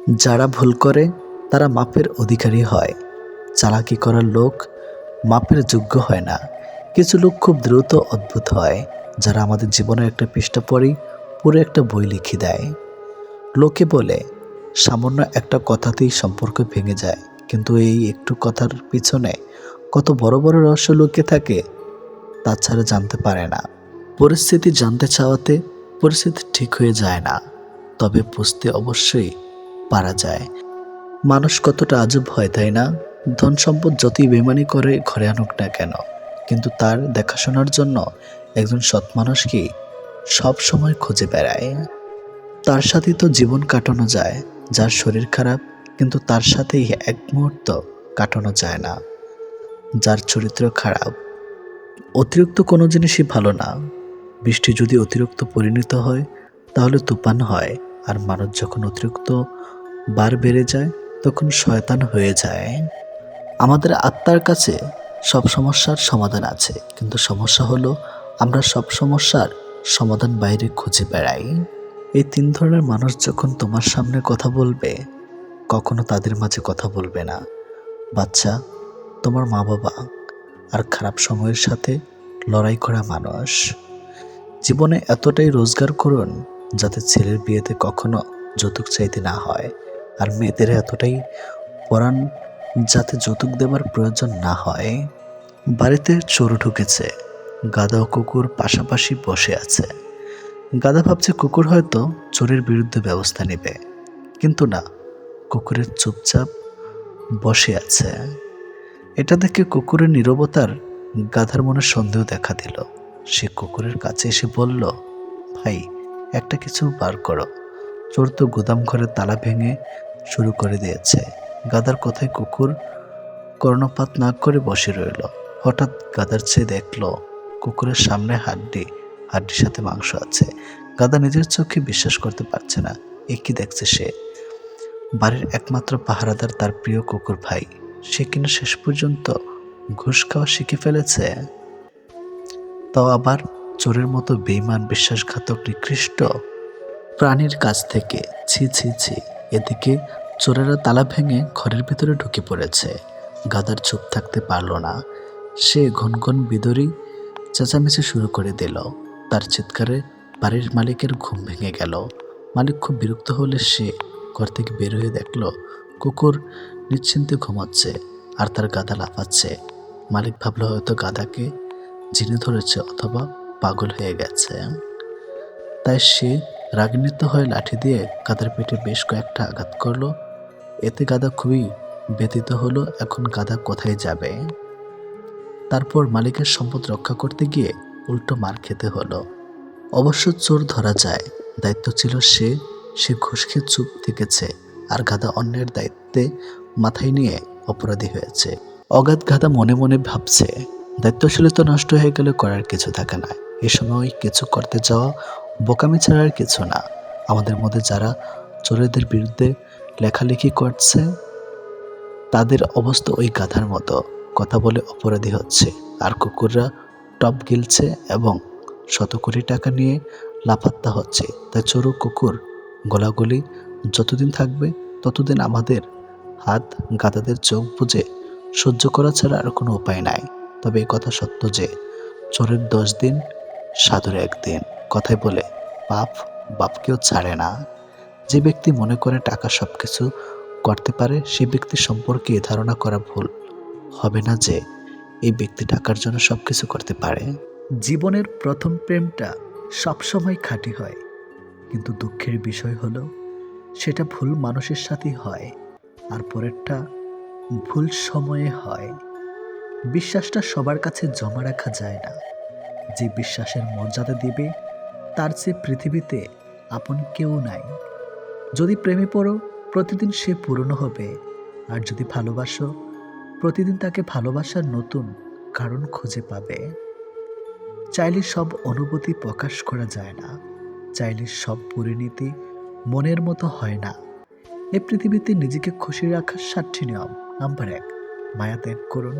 যারা ভুল করে তারা মাপের অধিকারী হয়। চালাকি করার লোক মাপের যোগ্য হয় না। কিছু লোক খুব দ্রুত অদ্ভুত হয়, যারা আমাদের জীবনের একটা পৃষ্ঠা পড়েই পুরো একটা বই লিখে দেয়। লোকে বলে সামান্য একটা কথাতেই সম্পর্ক ভেঙে যায়, কিন্তু এই একটু কথার পিছনে কত বড় বড় রহস্য লুকিয়ে থাকে তা ছাড়া জানতে পারে না। পরিস্থিতি জানতে চাওয়াতে পরিস্থিতি ঠিক হয়ে যায় না, তবে বুঝতে অবশ্যই পারা যায়। মানুষ কতটা আজব হয়, তাই না? ধন সম্পদ যতই বেমানি করে ঘরে আনুক না কেন, কিন্তু তার দেখাশোনার জন্য একজন সৎ মানুষকে সব সময় খুঁজে বেড়ায়। তার সাথেই তো জীবন কাটানো যায়। যার শরীর খারাপ কিন্তু তার সাথেই এক মুহূর্ত কাটানো যায় না। যার চরিত্র খারাপ, অতিরিক্ত কোনো জিনিসই ভালো না। বৃষ্টি যদি অতিরিক্ত পরিণত হয় তাহলে তুফান হয়, আর মানুষ যখন অতিরিক্ত বার বেড়ে যায় তখন শয়তান হয়ে যায়। আমাদের আত্মার কাছে সব সমস্যার সমাধান আছে, কিন্তু সমস্যা হলো আমরা সব সমস্যার সমাধান বাইরে খুঁজে বেড়াই। এই তিন ধরনের মানুষ যখন তোমার সামনে কথা বলবে, কখনো তাদের মাঝে কথা বলবে না। বাচ্চা, তোমার মা বাবা, আর খারাপ সময়ের সাথে লড়াই করা মানুষ। জীবনে এতটাই রোজগার করুন যাতে ছেলের বিয়েতে কখনো যৌতুক চাইতে না হয়, আর মেয়েদের এতটাই পড়ান যাতে যৌতুক দেবার প্রয়োজন না হয়। বাড়িতে চোর ঢুকেছে, গাধা ও কুকুর পাশাপাশি বসে আছে। গাধা ভাবছে কুকুর হয়তো চোরের বিরুদ্ধে ব্যবস্থা নেবে, কিন্তু না, কুকুরের চুপচাপ বসে আছে। এটা দেখে কুকুরের নীরবতার গাধার মনে সন্দেহ দেখা দিল। সে কুকুরের কাছে এসে বলল, ভাই, একটা কিছু বার করো। চোর তো গুদাম ঘরে তালা ভেঙে শুরু করে দিয়েছে। গাধার কথায় কুকুর কর্ণপাত না করে বসে রইল। হঠাৎ গাধার চেয়ে দেখলো কুকুরের সামনে হাড্ডির সাথে মাংস আছে। গাধা নিজের চোখে বিশ্বাস করতে পারছে না। এ কি দেখছে সে? বাড়ির একমাত্র পাহারাদার তার প্রিয় কুকুর ভাই, সে কিনা শেষ পর্যন্ত ঘুষ খাওয়া শিখে ফেলেছে। তাও আবার চোরের মতো বেঈমান, বিশ্বাসঘাতক, নিকৃষ্ট প্রাণীর কাছ থেকে। ছি ছি ছি। এদিকে চোরেরা তালা ভেঙে ঘরের ভিতরে ঢুকে পড়েছে। গাধার চুপ থাকতে পারল না। সে ঘনঘন বিদরি চেঁচামেচি শুরু করে দিল। তার চিৎকারে বাড়ির মালিকের ঘুম ভেঙে গেল। মালিক খুব বিরক্ত হলে সে ঘর থেকে বের হয়ে দেখল কুকুর নিশ্চিন্তে ঘুমাচ্ছে আর তার গাধা লাফাচ্ছে। মালিক ভাবল হয়তো গাধাকে জিনে ধরেছে অথবা পাগল হয়ে গেছে। তাই সে রাগান্বিত হয়ে লাঠি দিয়ে গাধার পেটে বেশ কয়েকটা আঘাত করলো। এতে গাধা খুবই ব্যথিত হলো। এখন গাধা কোথায় যাবে? তারপর মালিকের সম্পদ রক্ষা করতে গিয়ে উল্টো মার খেতে হলো। অবশ্য চোর ধরা যায়, দায়িত্ব ছিল সে ঘুষ খেয়ে চুপ থেকেছে, আর গাধা অন্যের দায়িত্বে মাথায় নিয়ে অপরাধী হয়েছে। অগাধ গাধা মনে মনে ভাবছে, দায়িত্বশীলতা নষ্ট হয়ে গেলে করার কিছু থাকে না। এ সময় কিছু করতে যাওয়া বোকামি ছাড়া আর কিছু না। আমাদের মধ্যে যারা চোরেদের বিরুদ্ধে লেখালেখি করছে তাদের অবস্থা ওই গাধার মতো, কথা বলে অপরাধী হচ্ছে, আর কুকুররা টপ গিলছে এবং শত কোটি টাকা নিয়ে লাপাত্তা হচ্ছে। তাই চোর ও কুকুর গোলাগুলি যতদিন থাকবে ততদিন আমাদের হাত গাধাদের চোখ বুজে সহ্য করা ছাড়া আর কোনো উপায় নাই। তবে এই কথা সত্য যে চোরের 10 দিন, সাধুর 1 দিন। কথায় বলে পাপ বাপকেও ছাড়ে না। যে ব্যক্তি মনে করে টাকা সবকিছু করতে পারে, সেই ব্যক্তি সম্পর্কে ধারণা করা ভুল হবে না যে এই ব্যক্তি টাকার জন্য সবকিছু করতে পারে। জীবনের প্রথম প্রেমটা সবসময় খাঁটি হয়, কিন্তু দুঃখের বিষয় হলো সেটা ভুল মানুষের সাথেই হয়, আর পরেরটা ভুল সময়ে হয়। বিশ্বাসটা সবার কাছে জমা রাখা যায় না। যে বিশ্বাসের মর্যাদা দিবে তার চেয়ে পৃথিবীতে আপন কেউ নাই। যদি প্রেমে পড়ো, প্রতিদিন সে পুরনো হবে, আর যদি ভালোবাসো, প্রতিদিন তাকে ভালোবাসার নতুন কারণ খুঁজে পাবে। চাইলে সব অনুভূতি প্রকাশ করা যায় না, চাইলে সব পরিণতি মনের মতো হয় না। এই পৃথিবীতে নিজেকে খুশি রাখার 7টি নিয়ম। নাম্বার 1, মায়া ত্যাগ করুন।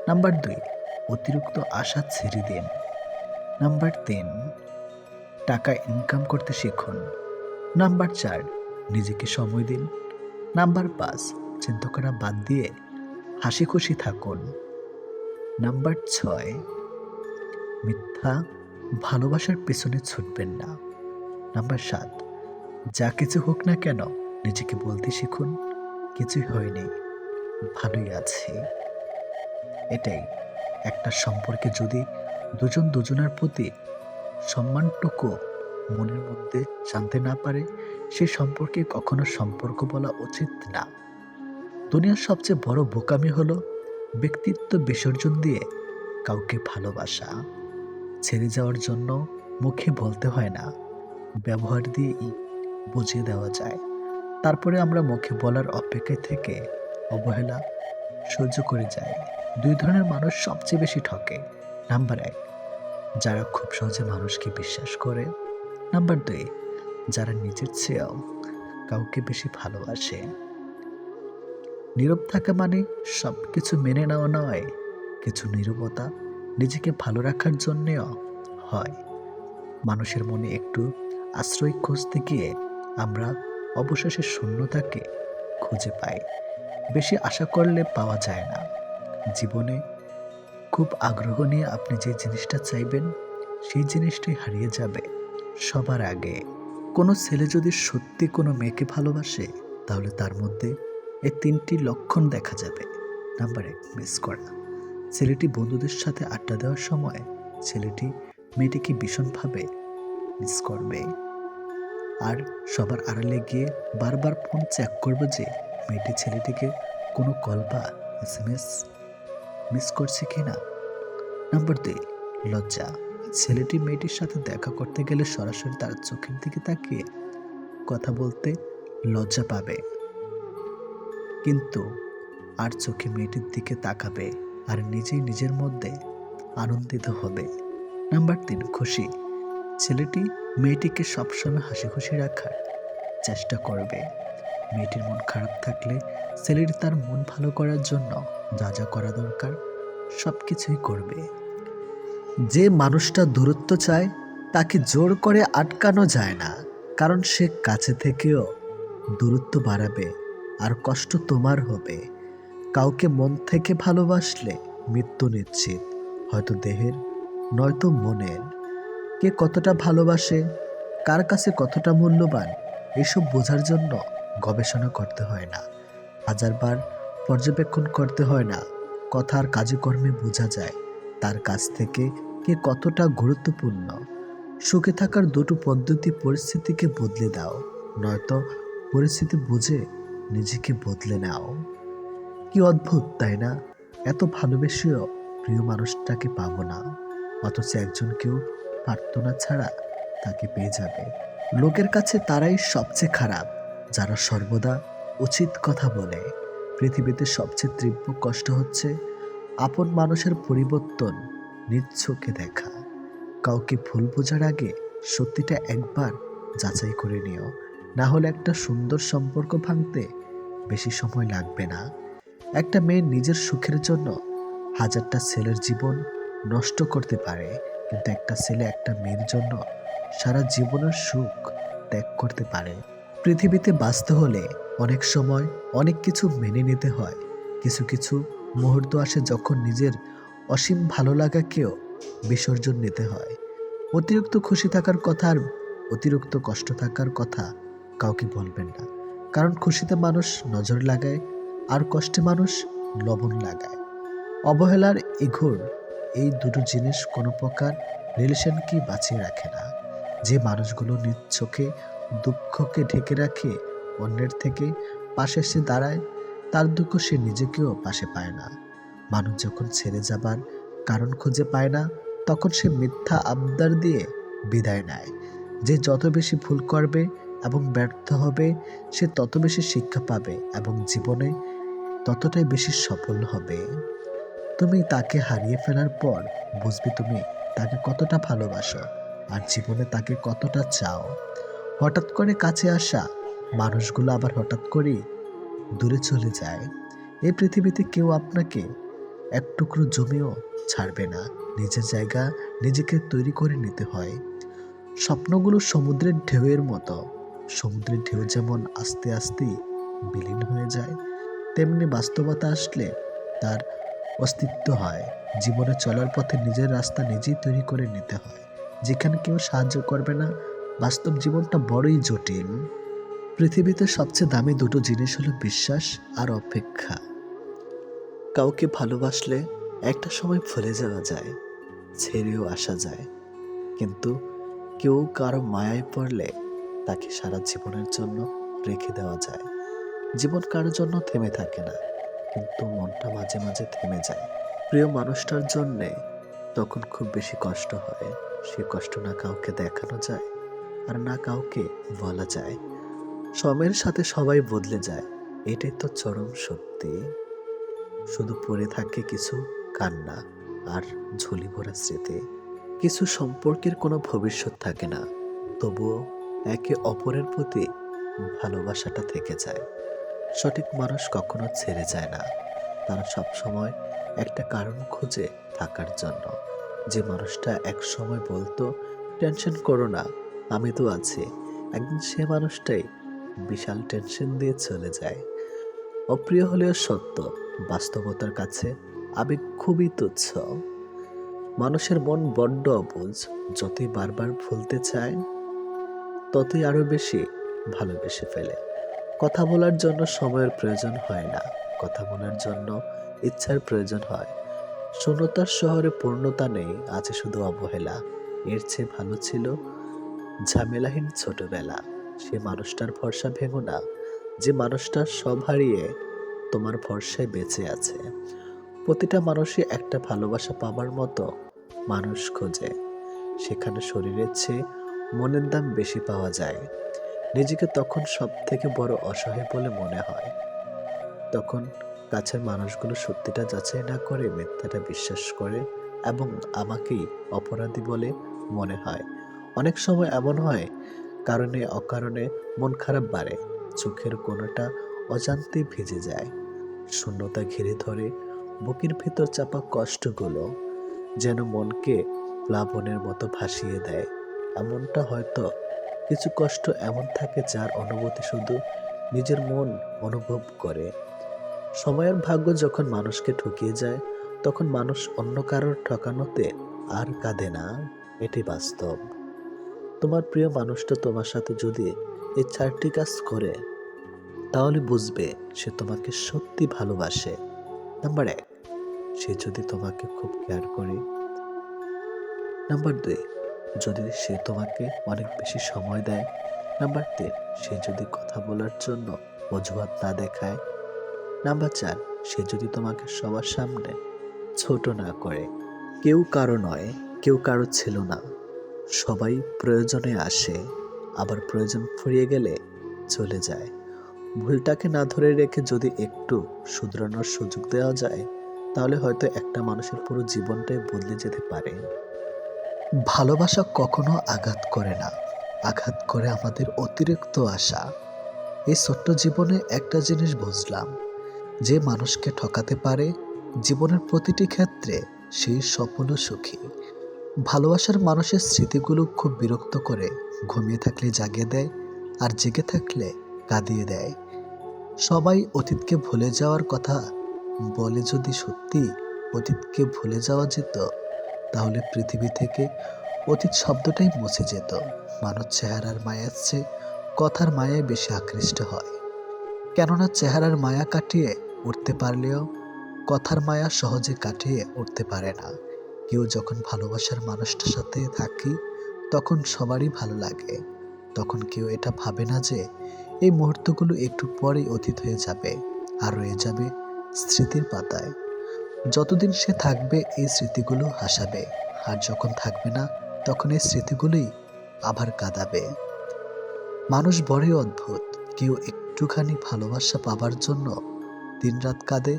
নাম্বার 2, অতিরিক্ত আশা ছেড়ে দিন। নাম্বার 3, টাকা ইনকাম করতে শিখুন। নাম্বার 4, নিজেকে সময় দিন। নাম্বার 5, চিন্তা করা বাদ দিয়ে হাসি খুশি থাকুন। নাম্বার 6, মিথ্যা ভালোবাসার পেছনে ছুটবেন না। নাম্বার 7, যা কিছু হোক না কেন নিজেকে বলতে শিখুন, কিছুই হয়নি, ভালোই আছি। এটাই একটা সম্পর্কে যদি দুজন দুজনের প্রতি সম্মানটুকু মনের মধ্যে জানতে না পারে, সে সম্পর্কে কখনো সম্পর্ক বলা উচিত না। দুনিয়ার সবচেয়ে বড় বোকামি হলো ব্যক্তিত্ব বিসর্জন দিয়ে কাউকে ভালোবাসা। ছেড়ে যাওয়ার জন্য মুখে বলতে হয় না, ব্যবহার দিয়েই বুঝিয়ে দেওয়া যায়। তারপরে আমরা মুখে বলার অপেক্ষায় থেকে অবহেলা সহ্য করে যাই। 2 ধরনের মানুষ সবচেয়ে বেশি ঠকে। নাম্বার 1, যারা খুব সহজে মানুষকে বিশ্বাস করে। নাম্বার 2, যারা নিজের চেয়েও কাউকে বেশি ভালোবাসে। নীরব থাকা মানে সবকিছু মেনে নেওয়া নয়, কিছু নীরবতা নিজেকে ভালো রাখার জন্যেও হয়। মানুষের মনে একটু আশ্রয় খুঁজতে গিয়ে আমরা অবশেষে শূন্যতাকে খুঁজে পাই। বেশি আশা করলে পাওয়া যায় না। জীবনে খুব আগ্রহ নিয়ে আপনি যে জিনিসটা চাইবেন, সেই জিনিসটাই হারিয়ে যাবে সবার আগে। কোনো ছেলে যদি সত্যি কোনো মেয়েকে ভালোবাসে, তাহলে তার মধ্যে এই 3টি লক্ষণ দেখা যাবে। নাম্বার 1, মিস করা। ছেলেটি বন্ধুদের সাথে আড্ডা দেওয়ার সময় ছেলেটি মেয়েটিকে ভীষণভাবে মিস করবে, আর সবার আড়ালে গিয়ে বারবার ফোন চেক করবে যে মেয়েটি ছেলেটিকে কোনো কল বা SMS মিস করছে কিনা। নাম্বার 2, লজ্জা। ছেলেটি মেয়েটির সাথে দেখা করতে গেলে সরাসরি তার চোখের দিকে তাকিয়ে কথা বলতে লজ্জা পাবে, কিন্তু আর চোখে মেয়েটির দিকে তাকাবে আর নিজেই নিজের মধ্যে আনন্দিত হবে। নাম্বার 3, খুশি। ছেলেটি মেয়েটিকে সবসময় হাসি খুশি রাখার চেষ্টা করবে। মেয়েটির মন খারাপ থাকলে ছেলেটি তার মন ভালো করার জন্য যা যা করা দরকার সব কিছুই করবে। যে মানুষটা দূরত্ব চায় তাকে জোর করে আটকানো যায় না, কারণ সে কাছে থেকেও দূরত্ব বাড়াবে আর কষ্ট তোমার হবে। কাউকে মন থেকে ভালোবাসলে মৃত্যু নিশ্চিত, হয়তো দেহের নয়তো মনের। কে কতটা ভালোবাসে, কার কাছে কতটা মূল্যবান, এসব বোঝার জন্য গবেষণা করতে হয় না, হাজারবার পর্যবেক্ষণ করতে হয় না। কথা আর কাজকর্মে বোঝা যায় তার কাছ থেকে কে কতটা গুরুত্বপূর্ণ। সুখে থাকার 2টো পদ্ধতি: পরিস্থিতিকে বদলে দাও, নয়তো পরিস্থিতি বুঝে নিজেকে বদলে নাও। কি অদ্ভুত তাই না? এত ভালোবেসেও প্রিয় মানুষটাকে পাবো না, অথচ একজনকেও প্রার্থনা ছাড়া তাকে পেয়ে যাবে। লোকের কাছে তারাই সবচেয়ে খারাপ যারা সর্বদা উচিত কথা বলে। পৃথিবীতে সবচেয়ে তীব্র কষ্ট হচ্ছে আপন মানুষের পরিবর্তন নিজ চোখে দেখা। কাউকে ভুল বোঝার আগে সত্যিটা একবার যাচাই করে নিও, না হলে একটা সুন্দর সম্পর্ক ভাঙতে বেশি সময় লাগবে না। একটা মেয়ে নিজের সুখের জন্য হাজারটা ছেলের জীবন নষ্ট করতে পারে, কিন্তু একটা ছেলে একটা মেয়ের জন্য সারা জীবনের সুখ ত্যাগ করতে পারে। পৃথিবীতে বাঁচতে হলে অনেক সময় অনেক কিছু মেনে নিতে হয়। কিছু কিছু মুহূর্ত আসে যখন নিজের অসীম ভালো লাগাকেও বিসর্জন নিতে হয়। অতিরিক্ত খুশি থাকার কথা আর অতিরিক্ত কষ্ট থাকার কথা কাউকে বলবেন না, কারণ খুশিতে মানুষ নজর লাগায় আর কষ্টে মানুষ লবণ লাগায়। অবহেলার ইগোর এই 2টো জিনিস কোনো প্রকার রিলেশনকে বাঁচিয়ে রাখে না। যে মানুষগুলো নিজ চোখে দুঃখকে ঢেকে রাখে, অন্যের থেকে পাশে এসে দাঁড়ায়, তার দুঃখ সে নিজেকেও পাশে পায় না। মানুষ যখন ছেড়ে যাবার কারণ খুঁজে পায় না, তখন সে মিথ্যা আবদার দিয়ে বিদায় নেয়। যে যত বেশি ভুল করবে এবং ব্যর্থ হবে, সে তত বেশি শিক্ষা পাবে এবং জীবনে ততটাই বেশি সফল হবে। তুমি তাকে হারিয়ে ফেলার পর বুঝবে তুমি তাকে কতটা ভালোবাসো আর জীবনে তাকে কতটা চাও। হঠাৎ করে কাছে আসা মানুষগুলো আবার হঠাৎ করেই দূরে চলে যায়। এই পৃথিবীতে কেউ আপনাকে এক টুকরো জমিও ছাড়বে না। নিজের জায়গা নিজেকে তৈরি করে নিতে হয়। স্বপ্নগুলো সমুদ্রের ঢেউয়ের মতো। সমুদ্রের ঢেউ যেমন আস্তে আস্তে বিলীন হয়ে যায়, তেমনি বাস্তবতা আসলে তার অস্তিত্ব হয়। জীবনে চলার পথে নিজের রাস্তা নিজেই তৈরি করে নিতে হয়। যেখানে কেউ সাহায্য করবে না, বাস্তব জীবনটা বড়ই জটিল। পৃথিবীতে সবচেয়ে দামি দুটো জিনিস হলো বিশ্বাস আর অপেক্ষা। কাউকে ভালোবাসলে একটা সময় ভুলে যাওয়া যায়, ছেড়েও আসা যায়, কিন্তু কেউ কারো মায়ায় পড়লে তাকে সারা জীবনের জন্য রেখে দেওয়া যায়। জীবন কারোর জন্য থেমে থাকে না, কিন্তু মনটা মাঝে মাঝে থেমে যায়। প্রিয় মানুষটার জন্যে তখন খুব বেশি কষ্ট হয়। সে কষ্ট না কাউকে দেখানো যায়, আর না কাউকে বলা যায়। সময়ের সাথে সবাই বদলে যায়, এটাই তো চরম সত্যি। শুধু পড়ে থাকে কিছু কান্না আর ঝুলি ভরা স্মৃতি। কিছু সম্পর্কের কোনো ভবিষ্যৎ থাকে না, তবুও একে অপরের প্রতি ভালোবাসাটা থেকে যায়। সঠিক মানুষ কখনো ছেড়ে যায় না, তারা সবসময় একটা কারণ খুঁজে থাকার জন্য। যে মানুষটা এক সময় বলতো টেনশন করো না, আমি তো আছি, একদিন সে মানুষটাই বিশাল টেনশন দিয়ে চলে যায়। অপ্রিয় হলেও সত্য, বাস্তবতার কাছে আবেগ খুবই তুচ্ছ। মানুষের মন বড্ড অবুঝ, যতই বারবার ভুলতে চায় ততই আরো বেশি ভালোবেসে ফেলে। কথা বলার জন্য সময়ের প্রয়োজন হয় না, কথা বলার জন্য ইচ্ছার প্রয়োজন হয়। শূন্যতার শহরে পূর্ণতা নেই, আছে শুধু অবহেলা। এর চেয়ে ভালো ছিল ঝামেলাহীন ছোটবেলা। সে মানুষটার ভরসা ভেঙো না, যে মানুষটা সব হারিয়ে তোমার ভরসায় বেঁচে আছে। প্রতিটা মানুষই একটা ভালোবাসা পাবার মতো মানুষ খোঁজে, সেখানে শরীরের চেয়ে মনের দাম বেশি পাওয়া যায়। নিজেকে তখন সব থেকে বড় অসহায় বলে মনে হয়। তখন কাছের মানুষগুলো সত্যিটা যাচাই না করে মিথ্যাটা বিশ্বাস করে এবং আমাকেই অপরাধী বলে মনে হয়। অনেক সময় এমন হয়, কারণে অকারণে মন খারাপ বাড়ে, চোখের কোণাটা অজান্তে ভিজে যায়, শূন্যতা ঘিরে ধরে, বুকের ভেতর চাপা কষ্টগুলো যেন মনকে প্লাবনের মতো ভাসিয়ে দেয়। এমনটা হয়তো কিছু কষ্ট এমন থাকে যার অনুভূতি শুধু নিজের মন অনুভব করে। সময়ের ভাগ্য যখন মানুষকে ঠকিয়ে যায়, তখন মানুষ অন্য কারোর ঠকানোতে আর কাঁদে না, এটি বাস্তব। তোমার প্রিয় মানুষটা তোমার সাথে যদি এই 4টি কাজ করে, তাহলে বুঝবে সে তোমাকে সত্যি ভালোবাসে। নাম্বার 1, সে যদি তোমাকে খুব কেয়ার করে। নাম্বার 2, যদি সে তোমাকে অনেক বেশি সময় দেয়। নাম্বার 3, সে যদি কথা বলার জন্য অজুহাত না দেখায়। নাম্বার 4, সে যদি তোমাকে সবার সামনে ছোট না করে। কেউ কারো নয়, কেউ কারো ছিল না। সবাই প্রয়োজনে আসে, আবার প্রয়োজন ফুরিয়ে গেলে চলে যায়। ভুলটাকে না ধরে রেখে যদি একটু শুধরানোর সুযোগ দেওয়া যায়, তাহলে হয়তো একটা মানুষের পুরো জীবনটাই বদলে যেতে পারে। ভালোবাসা কখনো আঘাত করে না, আঘাত করে আমাদের অতিরিক্ত আশা। এই ছোট্ট জীবনে একটা জিনিস বুঝলাম, যে মানুষকে ঠকাতে পারে জীবনের প্রতিটি ক্ষেত্রে সেই সফল ও সুখী। ভালোবাসার মানুষের স্মৃতিগুলো খুব বিরক্ত করে, ঘুমিয়ে থাকলে জাগিয়ে দেয়, আর জেগে থাকলে কাঁদিয়ে দেয়। সবাই অতীতকে ভুলে যাওয়ার কথা বলে, যদি সত্যি অতীতকে ভুলে যাওয়া যেত, তাহলে পৃথিবী থেকে অতীত শব্দটাই মুছে যেত। মানুষ চেহারার মায়ার চেয়ে কথার মায়ায় বেশি আকৃষ্ট হয়, কেননা চেহারার মায়া কাটিয়ে উঠতে পারলেও কথার মায়া সহজে কাটিয়ে উঠতে পারে না। কেউ যখন ভালোবাসার মানুষটার সাথে থাকি, তখন সবারই ভালো লাগে। তখন কেউ এটা ভাবে না যে এই মুহূর্তগুলো একটু পরেই অতীত হয়ে যাবে, আর রয়ে যাবে স্মৃতির পাতায়। যতদিন সে থাকবে এই স্মৃতিগুলো হাসাবে, আর যখন থাকবে না, তখন এই স্মৃতিগুলোই আবার কাঁদাবে। মানুষ বড়ই অদ্ভুত, কেউ একটুখানি ভালোবাসা পাবার জন্য দিনরাত কাঁদে,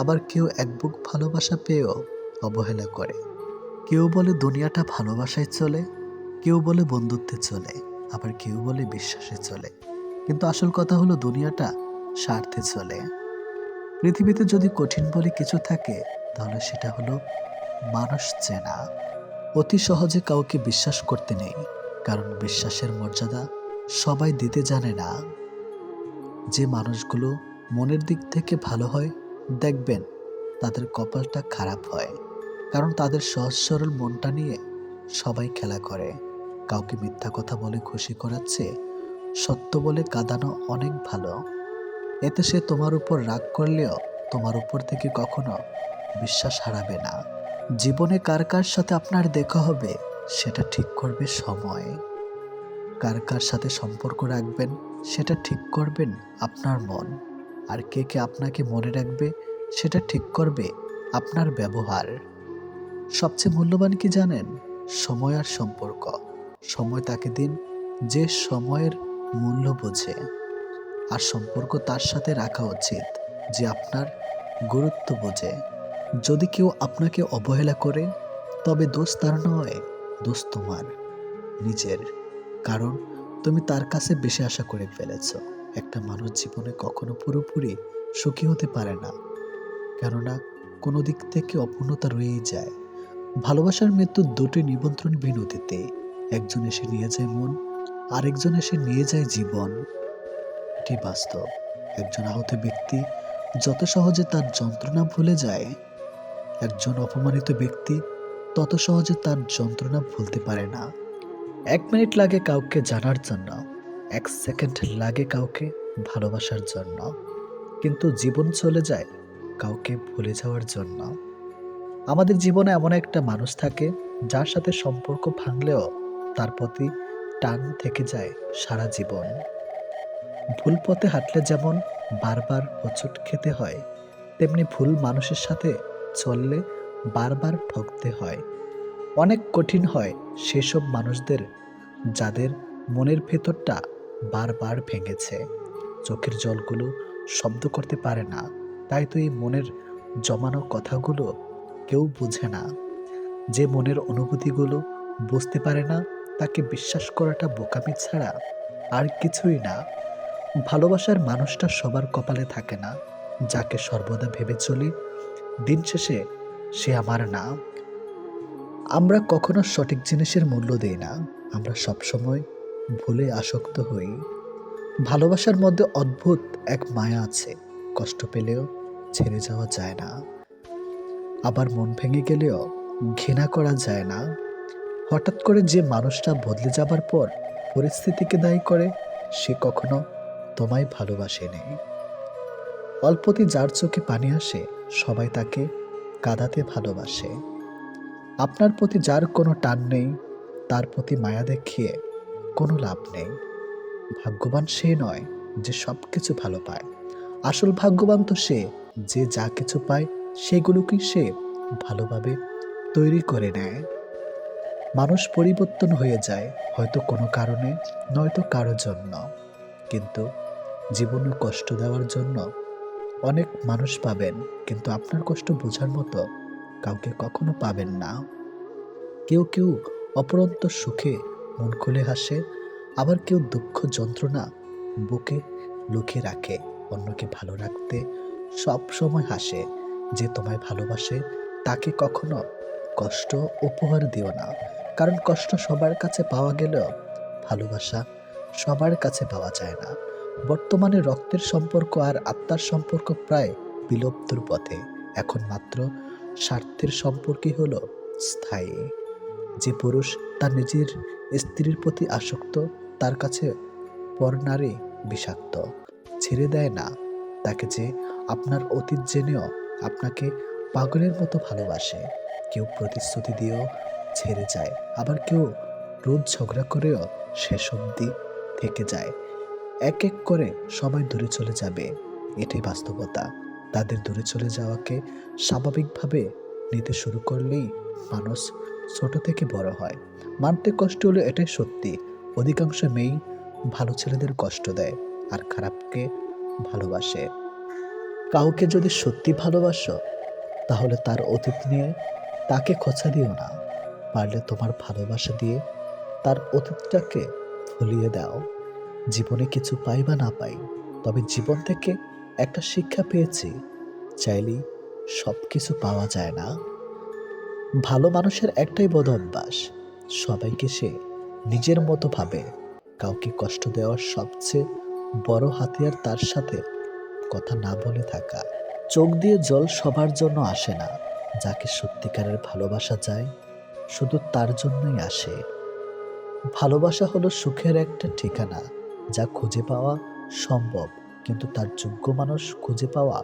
আবার কেউ এক বুক ভালোবাসা পেয়েও অবহেলা করে। কেউ বলে দুনিয়াটা ভালোবাসায় চলে, কেউ বলে বন্ধুত্বে চলে, আবার কেউ বলে বিশ্বাসে চলে। কিন্তু আসল কথা হলো দুনিয়াটা স্বার্থে চলে। পৃথিবীতে যদি কঠিন বলে কিছু থাকে, তাহলে সেটা হলো মানুষ চেনা। অতি সহজে কাউকে বিশ্বাস করতে নেই, কারণ বিশ্বাসের মর্যাদা সবাই দিতে জানে না। যে মানুষগুলো মনের দিক থেকে ভালো হয়, দেখবেন তাদের কপালটা খারাপ হয়, কারণ তাদের সহজ সরল মনটা নিয়ে সবাই খেলা করে। কাউকে মিথ্যা কথা বলে খুশি করাচ্ছে সত্য বলে কাঁদানো অনেক ভালো। এতে সে তোমার উপর রাগ করলেও তোমার উপর থেকে কখনো বিশ্বাস হারাবে না। জীবনে কার কার সাথে আপনার দেখা হবে সেটা ঠিক করবে সময়। কার কার সাথে সম্পর্ক রাখবেন সেটা ঠিক করবেন আপনার মন। আর কে কে আপনাকে মনে রাখবে সেটা ঠিক করবে আপনার ব্যবহার। সবচেয়ে মূল্যবান কি জানেন? সময় আর সম্পর্ক। সময় তাকে দিন যে সময়ের মূল্য বোঝে, আর সম্পর্ক তার সাথে রাখা উচিত যে আপনার গুরুত্ব বোঝে। যদি কেউ আপনাকে অবহেলা করে, তবে দোষ তার নয়, দোষ তোমার নিজের। কারণ তুমি তার কাছে বেশি আশা করে ফেলেছ। একটা মানুষ জীবনে কখনো পুরোপুরি সুখী হতে পারে না, কেননা কোনো দিক থেকে অপূর্ণতা রয়েই যায়। ভালোবাসার মৃত্যুর দুটি নিমন্ত্রণ বিনতিতে, একজন এসে নিয়ে যায় মন, আরেকজন এসে নিয়ে যায় জীবন। এটি বাস্তব। একজন আহত ব্যক্তি যত সহজে তার যন্ত্রণা ভুলে যায়, একজন অপমানিত ব্যক্তি তত সহজে তার যন্ত্রণা ভুলতে পারে না। 1 মিনিট লাগে কাউকে জানার জন্য, 1 সেকেন্ড লাগে কাউকে ভালোবাসার জন্য, কিন্তু জীবন চলে যায় কাউকে ভুলে যাওয়ার জন্য। আমাদের জীবনে এমন একটা মানুষ থাকে যার সাথে সম্পর্ক ভাঙলেও তার প্রতি টান থেকে যায় সারা জীবন। ভুল পথে হাঁটলে যেমন বারবার হোঁচট খেতে হয়, তেমনি ভুল মানুষের সাথে চললে বারবার ঠকতে হয়। অনেক কঠিন হয় সেসব মানুষদের যাদের মনের ভেতরটা বারবার ভেঙেছে। চোখের জলগুলো শব্দ করতে পারে না, তাই তো এই মনের জমানো কথাগুলো কেউ বুঝে না। যে মনের অনুভূতিগুলো বুঝতে পারে না, তাকে বিশ্বাস করাটা বোকামি ছাড়া আর কিছুই না। ভালোবাসার মানুষটা সবার কপালে থাকে না। যাকে সর্বদা ভেবে চলি দিন শেষে সে আমার না। আমরা কখনো সঠিক জিনিসের মূল্য দেই না, আমরা সবসময় ভুলে আসক্ত হই। ভালোবাসার মধ্যে অদ্ভুত এক মায়া আছে, কষ্ট পেলেও ছেড়ে যাওয়া যায় না, আবার মন ভেঙে গেলেও ঘৃণা করা যায় না। হঠাৎ করে যে মানুষটা বদলে যাবার পর পরিস্থিতিকে দায়ী করে, সে কখনো তোমায় ভালোবাসেনি। অল্পতে যার চোখে পানি আসে, সবাই তাকে কাঁদাতে ভালোবাসে। আপনার প্রতি যার কোনো টান নেই, তার প্রতি মায়া দেখিয়ে কোনো লাভ নেই। ভাগ্যবান সে নয় যে সব কিছু ভালো পায়, আসল ভাগ্যবান তো সে যে যা কিছু পায় সেগুলোকে সে ভালোভাবে তৈরি করে নেয়। মানুষ পরিবর্তন হয়ে যায়, হয়তো কোনো কারণে, নয়তো কারো জন্য, কিন্তু জীবনে কষ্ট দেওয়ার জন্য অনেক মানুষ পাবেন, কিন্তু আপনার কষ্ট বোঝার মতো কাউকে কখনো পাবেন না। কেউ কেউ অপরন্ত সুখে মন খুলে হাসে, আবার কেউ দুঃখ যন্ত্রণা বুকে লুকিয়ে রাখে। অন্যকে ভালো রাখতে সব সময় হাসে। যে তোমায় ভালোবাসে তাকে কখনো কষ্ট উপহার দিও না, কারণ কষ্ট সবার কাছে পাওয়া গেলেও ভালোবাসা সবার কাছে পাওয়া যায় না। বর্তমানে রক্তের সম্পর্ক আর আত্মার সম্পর্ক প্রায় বিলুপ্তর পথে। এখন মাত্র স্বার্থের সম্পর্কই হলো স্থায়ী। যে পুরুষ তার নিজের স্ত্রীর প্রতি আসক্ত, তার কাছে পর নারী বিষাক্ত। ছেড়ে দেয় না তাকে যে আপনার অতীত জেনেও আপনাকে পাগলের মতো ভালোবাসে। কেউ প্রতিশ্রুতি দিয়েও ছেড়ে যায়, আবার কেউ রোজ ঝগড়া করেও শেষ অবধি থেকে যায়। এক এক করে সবাই দূরে চলে যাবে, এটাই বাস্তবতা। তাদের দূরে চলে যাওয়াকে স্বাভাবিকভাবে নিতে শুরু করলেই মানুষ ছোট থেকে বড় হয়। মানতে কষ্ট হলো, এটাই সত্যি। অধিকাংশ মেয়েই ভালো ছেলেদের কষ্ট দেয় আর খারাপকে ভালোবাসে। কাউকে যদি সত্যি ভালোবাসো, তাহলে তার অতীত নিয়ে তাকে খোঁচা দিও না। পারলে তোমার ভালোবাসা দিয়ে তার অতীতটাকে ভুলিয়ে দাও। জীবনে কিছু পাই বা না পাই, তবে জীবন থেকে একটা শিক্ষা পেয়েছি, চাইলেই সব কিছু পাওয়া যায় না। ভালো মানুষের একটাই বদ অভ্যাস, সবাইকে সে নিজের মতো ভাবে। কাউকে কষ্ট দেওয়ার সবচেয়ে বড় হাতিয়ার তার সাথে কথা না বলে থাকা। চোখ দিয়ে জল সবার জন্য আসে না। যাকে সত্যিকারের ভালোবাসা যায় শুধু তার জন্যই আসে। ভালোবাসা হলো সুখের একটা ঠিকানা, যা খুঁজে পাওয়া সম্ভব, কিন্তু তার যোগ্য মানুষ খুঁজে পাওয়া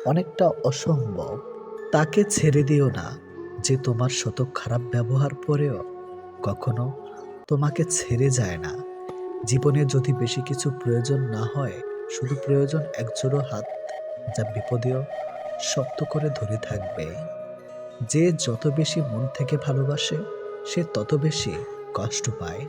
অনেকটা অসম্ভব। তাকে ছেড়ে দিও না, যে তোমার শত খারাপ ব্যবহার পরেও কখনো তোমাকে ছেড়ে যায় না। জীবনে যদি বেশি কিছু প্রয়োজন না হয়, শুধু প্রয়োজন একজোড়ো হাত, যা বিপদেও শক্ত করে ধরে থাকবে। যে যত বেশি মন থেকে ভালোবাসে, সে তত বেশি কষ্ট পায়।